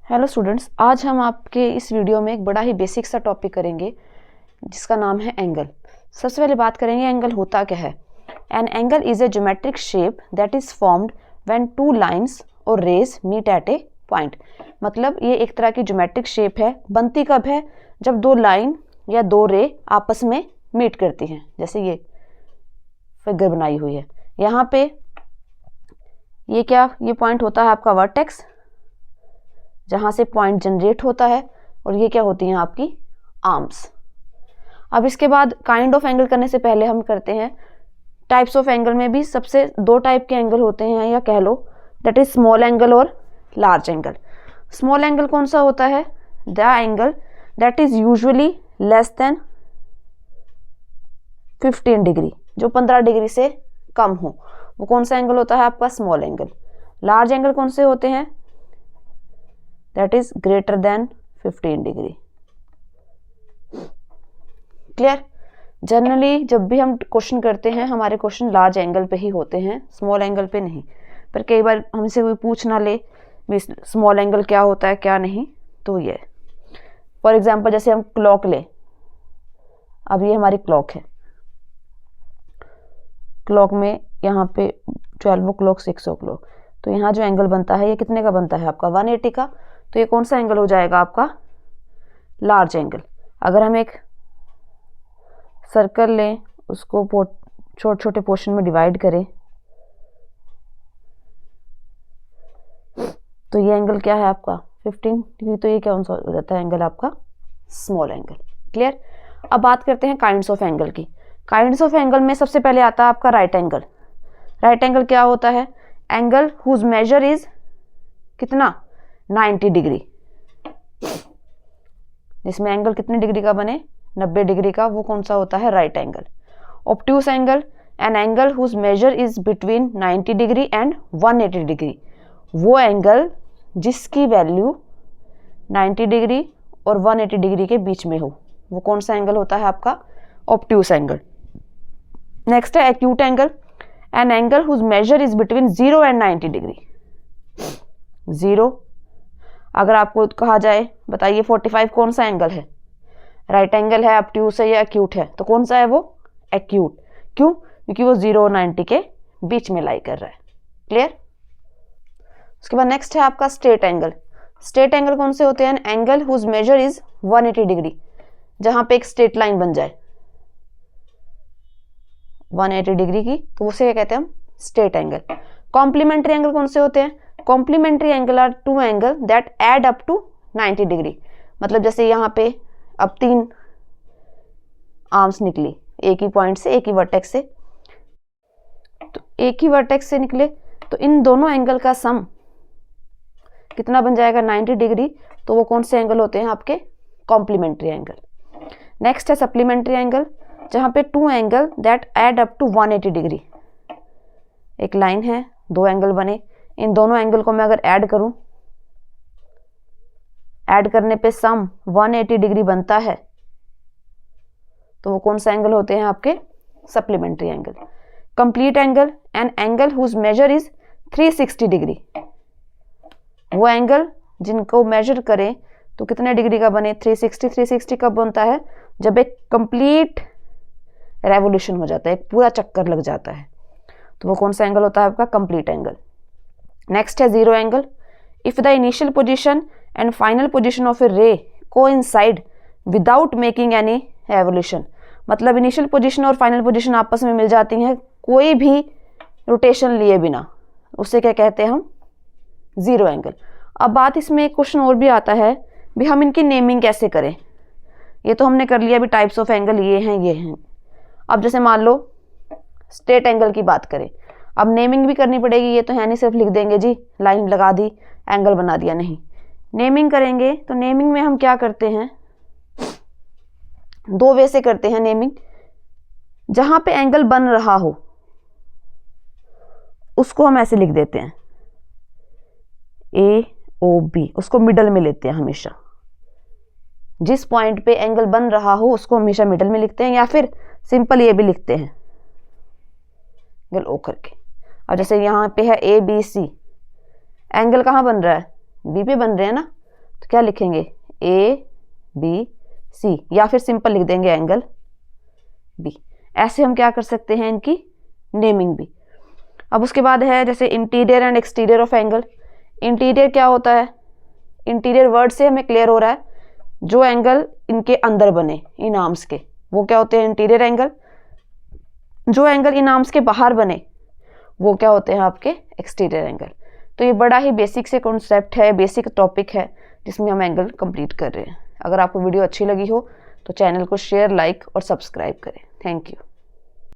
Hello students, आज हम आपके इस वीडियो में एक बड़ा ही बेसिक सा टॉपिक करेंगे जिसका नाम है एंगल। सबसे पहले बात करेंगे एंगल होता क्या है। An angle is a geometric shape that is formed when two lines और rays meet at a point. मतलब ये एक तरह की ज्योमेट्रिक शेप है। बनती कब है? जब दो लाइन या दो रे आपस में मीट करती हैं। जैसे ये फिगर बनाई हुई है, यहाँ पे ये पॉइंट होता है आपका वर्टेक्स, जहां से पॉइंट जनरेट होता है, और ये क्या होती हैं आपकी आर्म्स। अब इसके बाद काइंड ऑफ एंगल करने से पहले हम करते हैं टाइप्स ऑफ एंगल में भी सबसे दो टाइप के एंगल होते हैं, या कह लो दैट इज स्मॉल एंगल और लार्ज एंगल। स्मॉल एंगल कौन सा होता है? The angle that is usually less than 15 degree, जो 15 डिग्री से कम हो, वो कौन सा एंगल होता है आपका? Small angle. लार्ज एंगल कौन से होते हैं? That is greater than 15 degree. Clear? Generally जब भी हम क्वेश्चन करते हैं, हमारे क्वेश्चन लार्ज एंगल पे ही होते हैं, स्मॉल एंगल पे नहीं। पर कई बार हमसे कोई पूछ ना ले स्मॉल एंगल क्या होता है क्या नहीं, तो ये फॉर एग्जांपल जैसे हम क्लॉक ले। अब ये हमारी क्लॉक है, क्लॉक में यहाँ पे 12 o'clock 6 o'clock, तो यहाँ जो एंगल बनता है ये कितने का बनता है आपका? 180 का। तो ये कौन सा एंगल हो जाएगा आपका? Large angle. अगर हम एक सर्कल लें, उसको छोटे छोटे पोर्शन में डिवाइड करें, तो ये एंगल क्या है आपका? 15 डिग्री। तो ये कौन सा हो जाता है एंगल आपका? Small angle. क्लियर? अब बात करते हैं काइंड्स ऑफ एंगल की। काइंड्स ऑफ एंगल में सबसे पहले आता है आपका राइट एंगल। राइट एंगल क्या होता है? एंगल हुज मेजर इज कितना? 90 डिग्री। जिसमें एंगल कितने डिग्री का बने? 90 डिग्री का, वो कौन सा होता है? Right angle. Obtuse angle, an angle whose measure is between 90 degree and 180 degree. वो एंगल जिसकी वैल्यू 90 डिग्री और 180 डिग्री के बीच में हो, वो कौन सा एंगल होता है आपका? Obtuse angle. नेक्स्ट है acute angle, an angle whose measure is between 0 and 90 degree. 0, अगर आपको कहा जाए बताइए 45 कौन सा एंगल है? राइट एंगल है, ऑब्ट्यूस है या एक्यूट है? तो कौन सा है वो? एक्यूट। क्यों? क्योंकि वो 0 और 90 के बीच में लाई कर रहा है। क्लियर? उसके बाद नेक्स्ट है आपका स्ट्रेट एंगल। स्ट्रेट एंगल कौन से होते हैं? Angle whose measure is 180 degree, जहां पे एक स्ट्रेट लाइन बन जाए 180 डिग्री की, तो उसे क्या कहते हैं हम? Straight angle. कॉम्प्लीमेंट्री एंगल कौन से होते हैं? Complementary angle are two angle that add up to 90 degree. मतलब जैसे यहाँ पे अब 3 आर्म्स निकली एक ही पॉइंट से, एक ही वर्टेक्स से, तो एक ही वर्टेक्स से निकले, तो इन दोनों एंगल का सम कितना बन जाएगा? 90 डिग्री। तो वो कौन से एंगल होते हैं आपके? Complementary angle. नेक्स्ट है सप्लीमेंट्री एंगल, जहां पे 2 angle that add up to 180 degree. एक लाइन है, 2 एंगल बने, इन दोनों एंगल को मैं अगर ऐड करूं, ऐड करने पे सम 180 डिग्री बनता है, तो वो कौन सा एंगल होते हैं आपके? Supplementary angle. Complete angle, an angle whose measure is 360 degree. वो एंगल जिनको मेजर करें तो कितने डिग्री का बने? 360। 360 कब बनता है? जब एक कंप्लीट रेवोल्यूशन हो जाता है, एक पूरा चक्कर लग जाता है, तो वो कौन सा एंगल होता है आपका? Complete angle. नेक्स्ट है zero angle. If the initial position and final position of a ray coincide without making any revolution. मतलब इनिशियल पोजीशन और फाइनल पोजीशन आपस में मिल जाती हैं कोई भी रोटेशन लिए बिना, उसे क्या कहते हैं हम? Zero angle. अब बात इसमें एक क्वेश्चन और भी आता है, भी हम इनकी नेमिंग कैसे करें? ये तो हमने कर लिया भी टाइप्स ऑफ एंगल ये हैं ये हैं। अब जैसे मान लो स्ट्रेट एंगल की बात करें, अब नेमिंग भी करनी पड़ेगी। ये तो है नहीं सिर्फ लिख देंगे जी, लाइन लगा दी, एंगल बना दिया, नहीं। नेमिंग करेंगे तो नेमिंग में हम क्या करते हैं? 2 वे से करते हैं नेमिंग। जहां पे एंगल बन रहा हो उसको हम ऐसे लिख देते हैं AOB, उसको मिडल में लेते हैं हमेशा। जिस पॉइंट पे एंगल बन रहा हो उसको हमेशा मिडल में लिखते हैं, या फिर सिंपल ये भी लिखते हैं एंगल O करके। अब जैसे यहाँ पे है ABC, एंगल कहाँ बन रहा है? B पे बन रहे हैं ना, तो क्या लिखेंगे ABC, या फिर सिंपल लिख देंगे एंगल बी। ऐसे हम क्या कर सकते हैं, इनकी नेमिंग भी। अब उसके बाद है जैसे interior and exterior of angle. Interior क्या होता है, इंटीरियर वर्ड से हमें क्लियर हो रहा है जो एंगल इनके अंदर बने, इन आर्म्स के, वो क्या होते हैं इंटीरियर एंगल। जो एंगल इन आर्म्स के बाहर बने वो क्या होते हैं आपके एक्सटीरियर एंगल। तो ये बड़ा ही बेसिक से कॉन्सेप्ट है, बेसिक टॉपिक है जिसमें हम एंगल कंप्लीट कर रहे हैं। अगर आपको वीडियो अच्छी लगी हो तो चैनल को शेयर, लाइक और सब्सक्राइब करें। Thank you.